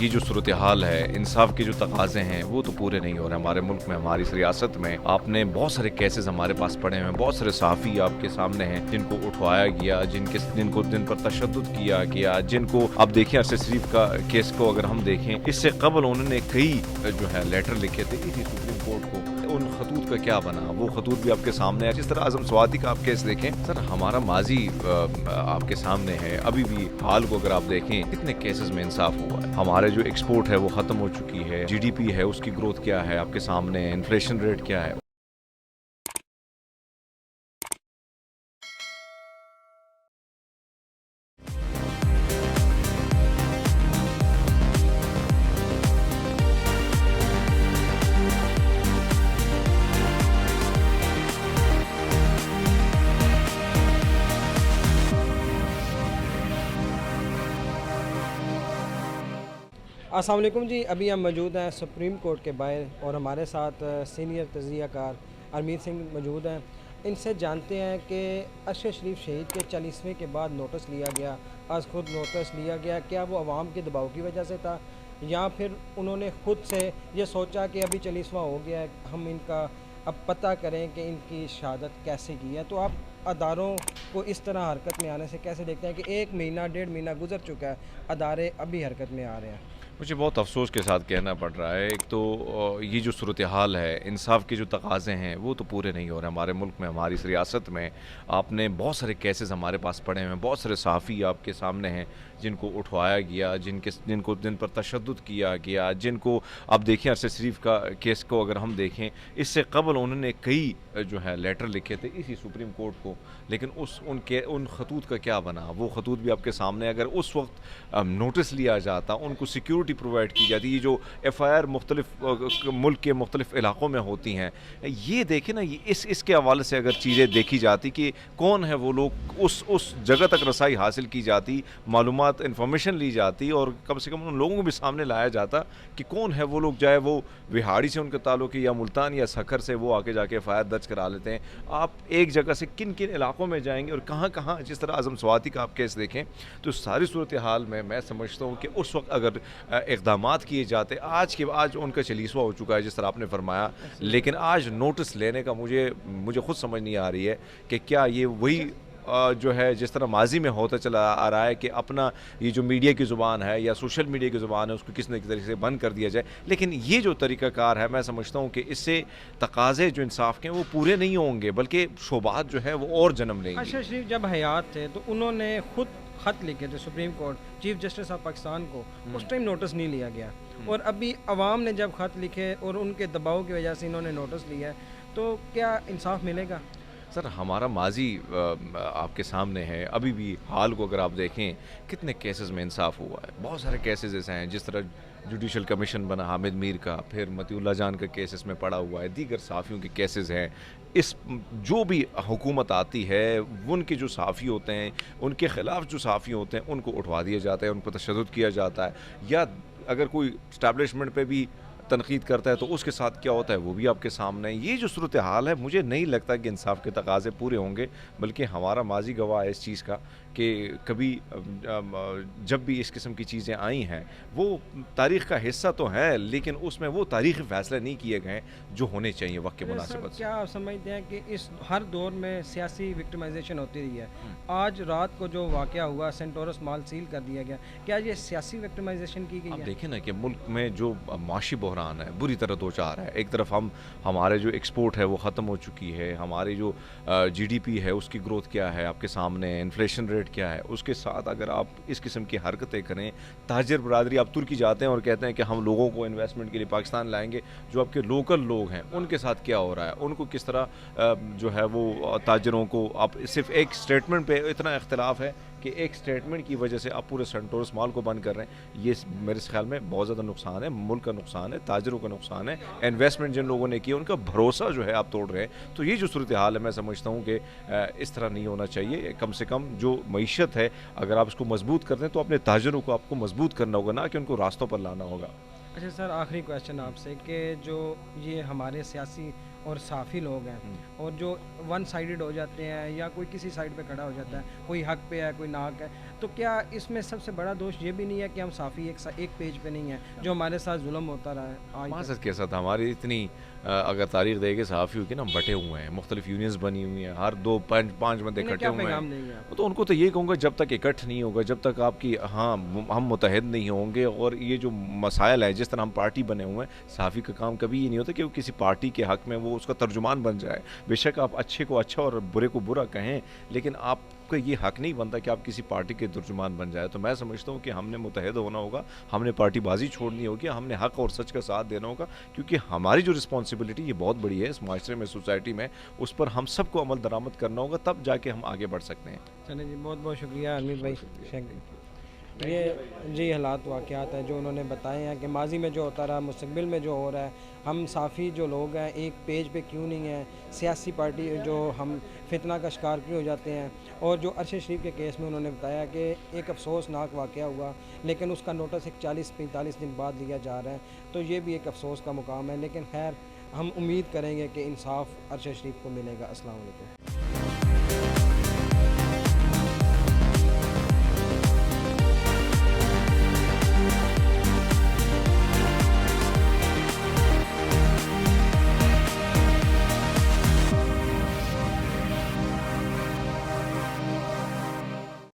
یہ جو صورتحال ہے، انصاف کے جو تقاضے ہیں وہ تو پورے نہیں ہو رہے ہمارے ملک میں، ہماری اس ریاست میں۔ آپ نے بہت سارے کیسز ہمارے پاس پڑے ہیں، بہت سارے صحافی آپ کے سامنے ہیں جن کو اٹھوایا گیا، جن پر تشدد کیا گیا، جن کو آپ دیکھیں ارشد شریف کا کیس کو اگر ہم دیکھیں، اس سے قبل انہوں نے کئی جو ہے لیٹر لکھے تھے اسی سپریم کورٹ کو۔ ان خطوط کا کیا بنا، وہ خطوط بھی آپ کے سامنے ہے۔ جس طرح اعظم سوادی کا آپ کیس دیکھیں سر، ہمارا ماضی آپ کے سامنے ہے، ابھی بھی حال کو اگر آپ دیکھیں کتنے کیسز میں انصاف ہوا ہے۔ ہمارے جو ایکسپورٹ ہے وہ ختم ہو چکی ہے، جی ڈی پی ہے اس کی گروتھ کیا ہے آپ کے سامنے ہے، انفلیشن ریٹ کیا ہے۔ السلام علیکم جی، ابھی ہم موجود ہیں سپریم کورٹ کے باہر اور ہمارے ساتھ سینئر تجزیہ کار ارمیت سنگھ موجود ہیں۔ ان سے جانتے ہیں کہ ارشد شریف شہید کے 40ویں کے بعد نوٹس لیا گیا، آج خود نوٹس لیا گیا، کیا وہ عوام کے دباؤ کی وجہ سے تھا یا پھر انہوں نے خود سے یہ سوچا کہ ابھی 40واں ہو گیا ہے، ہم ان کا اب پتہ کریں کہ ان کی شہادت کیسے کی ہے۔ تو آپ اداروں کو اس طرح حرکت میں آنے سے کیسے دیکھتے ہیں کہ 1 مہینہ 1.5 مہینہ گزر چکا ہے، ادارے ابھی حرکت میں آ رہے ہیں؟ مجھے بہت افسوس کے ساتھ کہنا پڑ رہا ہے، ایک تو یہ جو صورتحال ہے، انصاف کے جو تقاضے ہیں وہ تو پورے نہیں ہو رہے ہمارے ملک میں، ہماری اس ریاست میں۔ آپ نے بہت سارے کیسز ہمارے پاس پڑے ہیں، بہت سارے صحافی آپ کے سامنے ہیں جن کو اٹھوایا گیا، جن پر تشدد کیا گیا، جن کو آپ دیکھیں ارشد شریف کا کیس کو اگر ہم دیکھیں، اس سے قبل انہوں نے کئی جو ہے لیٹر لکھے تھے اسی سپریم کورٹ کو، لیکن ان خطوط کا کیا بنا، وہ خطوط بھی آپ کے سامنے۔ اگر اس وقت نوٹس لیا جاتا، ان کو سیکیورٹی پرووائڈ کی جاتی، یہ جو ایف آئی آر مختلف ملک کے مختلف علاقوں میں ہوتی ہیں، یہ دیکھیں نا، اس کے حوالے سے اگر چیزیں دیکھی جاتی کہ کون ہے وہ لوگ، اس جگہ تک رسائی حاصل کی جاتی، معلومات انفارمیشن لی جاتی، اور کم سے کم ان لوگوں کو بھی سامنے لایا جاتا کہ کون ہے وہ لوگ، چاہے وہ وہاڑی سے ان کے تعلق ہے یا ملتان یا سکھر سے، وہ آ کے ایف آئی آر درج کرا لیتے ہیں۔ آپ ایک جگہ سے کن علاقوں میں جائیں گے اور کہاں، جس طرح اعظم سوادی کا آپ کیس دیکھیں تو ساری صورتحال میں سمجھتا ہوں کہ اس وقت اگر اقدامات کیے جاتے، آج ان کا 40واں ہو چکا ہے جس طرح آپ نے فرمایا، لیکن آج نوٹس لینے کا مجھے خود سمجھ نہیں آ رہی ہے کہ کیا یہ وہی جو ہے جس طرح ماضی میں ہوتا چلا آ رہا ہے کہ اپنا یہ جو میڈیا کی زبان ہے یا سوشل میڈیا کی زبان ہے اس کو کس نہ کس طریقے سے بند کر دیا جائے، لیکن یہ جو طریقہ کار ہے میں سمجھتا ہوں کہ اس سے تقاضے جو انصاف کے ہیں وہ پورے نہیں ہوں گے، بلکہ شبہات جو ہے وہ اور جنم لیں گی۔ ارشد شریف جب حیات تھے تو انہوں نے خود خط لکھے تھے supreme court chief justice of Pakistan کو، اس ٹائم نوٹس نہیں لیا گیا، اور ابھی عوام نے جب خط لکھے اور ان کے دباؤ کی وجہ سے انہوں نے نوٹس لیا ہے، تو کیا انصاف ملے گا؟ سر، ہمارا ماضی آپ کے سامنے ہے، ابھی بھی حال کو اگر آپ دیکھیں کتنے کیسز میں انصاف ہوا ہے۔ بہت سارے کیسز ایسے ہیں، جس طرح جوڈیشل کمیشن بنا حامد میر کا، پھر مطیع اللہ جان کا کیس اس میں پڑا ہوا ہے، دیگر صحافیوں کے کیسز ہیں۔ جو بھی حکومت آتی ہے، ان کے جو صحافی ہوتے ہیں، ان کے خلاف جو صحافی ہوتے ہیں ان کو اٹھوا دیا جاتا ہے، ان پر تشدد کیا جاتا ہے، یا اگر کوئی اسٹیبلشمنٹ پہ بھی تنقید کرتا ہے تو اس کے ساتھ کیا ہوتا ہے وہ بھی آپ کے سامنے ہے۔ یہ جو صورتحال ہے، مجھے نہیں لگتا کہ انصاف کے تقاضے پورے ہوں گے، بلکہ ہمارا ماضی گواہ ہے اس چیز کا کہ کبھی جب بھی اس قسم کی چیزیں آئی ہیں، وہ تاریخ کا حصہ تو ہے، لیکن اس میں وہ تاریخی فیصلے نہیں کیے گئے جو ہونے چاہیے وقت کے مناسبت سے۔ کیا آپ سمجھتے ہیں کہ اس ہر دور میں سیاسی وکٹمائزیشن ہوتی رہی ہے؟ آج رات کو جو واقعہ ہوا، سینٹورس مال سیل کر دیا گیا، کیا یہ سیاسی وکٹمائزیشن کی گئی آپ ہے؟ دیکھیں نا کہ ملک میں جو معاشی بحران ہے بری طرح دو چار ہے، ایک طرف ہمارے جو ایکسپورٹ ہے وہ ختم ہو چکی ہے، ہماری جو جی ڈی پی ہے اس کی گروتھ کیا ہے آپ کے سامنے، انفلیشن ریٹ کیا ہے، اس کے ساتھ اگر آپ اس قسم کی حرکتیں کریں، تاجر برادری آپ ترکی جاتے ہیں اور کہتے ہیں کہ ہم لوگوں کو انویسٹمنٹ کے لیے پاکستان لائیں گے، جو آپ کے لوکل لوگ ہیں ان کے ساتھ کیا ہو رہا ہے، ان کو کس طرح جو ہے وہ تاجروں کو، آپ صرف ایک سٹیٹمنٹ پہ اتنا اختلاف ہے کہ ایک سٹیٹمنٹ کی وجہ سے آپ پورے سینٹورس مال کو بند کر رہے ہیں۔ یہ میرے خیال میں بہت زیادہ نقصان ہے، ملک کا نقصان ہے، تاجروں کا نقصان ہے، انویسٹمنٹ جن لوگوں نے کی ان کا بھروسہ جو ہے آپ توڑ رہے ہیں۔ تو یہ جو صورتحال ہے میں سمجھتا ہوں کہ اس طرح نہیں ہونا چاہیے۔ کم سے کم جو معیشت ہے اگر آپ اس کو مضبوط کرتے ہیں تو اپنے تاجروں کو آپ کو مضبوط کرنا ہوگا، نہ کہ ان کو راستوں پر لانا ہوگا۔ اچھا سر، آخری کویشچن آپ سے کہ جو یہ ہمارے سیاسی اور صحافی لوگ ہیں اور جو ون سائیڈڈ ہو جاتے ہیں یا کوئی کسی سائڈ پہ کھڑا ہو جاتا ہے، کوئی حق پہ ہے کوئی ناحق ہے، تو کیا اس میں سب سے بڑا دوش یہ بھی نہیں ہے کہ ہم صحافی ایک پیج پہ نہیں ہیں، جو ہمارے ساتھ ظلم ہوتا رہا ہے آج تک؟ معذرت کے ساتھ ہماری اتنی اگر تاریخ دے گے صحافیوں کی نا بٹے ہوئے ہیں، مختلف یونینز بنی ہوئی ہیں، ہر دو پانچ بندے انہیں اکٹھے کیا ہوئے ہیں. پیغام دیں گے آپ؟ تو ان کو تو یہ کہوں گا جب تک اکٹھ نہیں ہوگا، جب تک آپ کی ہم متحد نہیں ہوں گے، اور یہ جو مسائل ہیں جس طرح ہم پارٹی بنے ہوئے ہیں، صحافی کا کام کبھی یہ نہیں ہوتا کہ وہ کسی پارٹی کے حق میں وہ اس کا ترجمان بن جائے. بے شک آپ اچھے کو اچھا اور برے کو برا کہیں، لیکن آپ کا یہ حق نہیں بنتا کہ آپ کسی پارٹی کے ترجمان بن جائے. تو میں سمجھتا ہوں کہ ہم نے متحد ہونا ہوگا، ہم نے پارٹی بازی چھوڑنی ہوگی، ہم نے حق اور سچ کا ساتھ دینا ہوگا، کیونکہ ہماری جو رسپانسبلٹی یہ بہت بڑی ہے اس معاشرے میں، سوسائٹی میں، اس پر ہم سب کو عمل درآمد کرنا ہوگا، تب جا کے ہم آگے بڑھ سکتے ہیں. چلیں جی، بہت بہت شکریہ حمید بھائی. بہت شکریہ. Thank you. یہ جی حالات واقعات ہیں جو انہوں نے بتائے ہیں کہ ماضی میں جو ہوتا رہا، مستقبل میں جو ہو رہا ہے. ہم صحافی جو لوگ ہیں ایک پیج پہ کیوں نہیں ہیں، سیاسی پارٹی جو ہم فتنہ کا شکار کیوں ہو جاتے ہیں. اور جو ارشد شریف کے کیس میں انہوں نے بتایا کہ ایک افسوسناک واقعہ ہوا، لیکن اس کا نوٹس ایک 40-45 دن بعد لیا جا رہا ہے، تو یہ بھی ایک افسوس کا مقام ہے. لیکن خیر، ہم امید کریں گے کہ انصاف ارشد شریف کو ملے گا. السلام علیکم.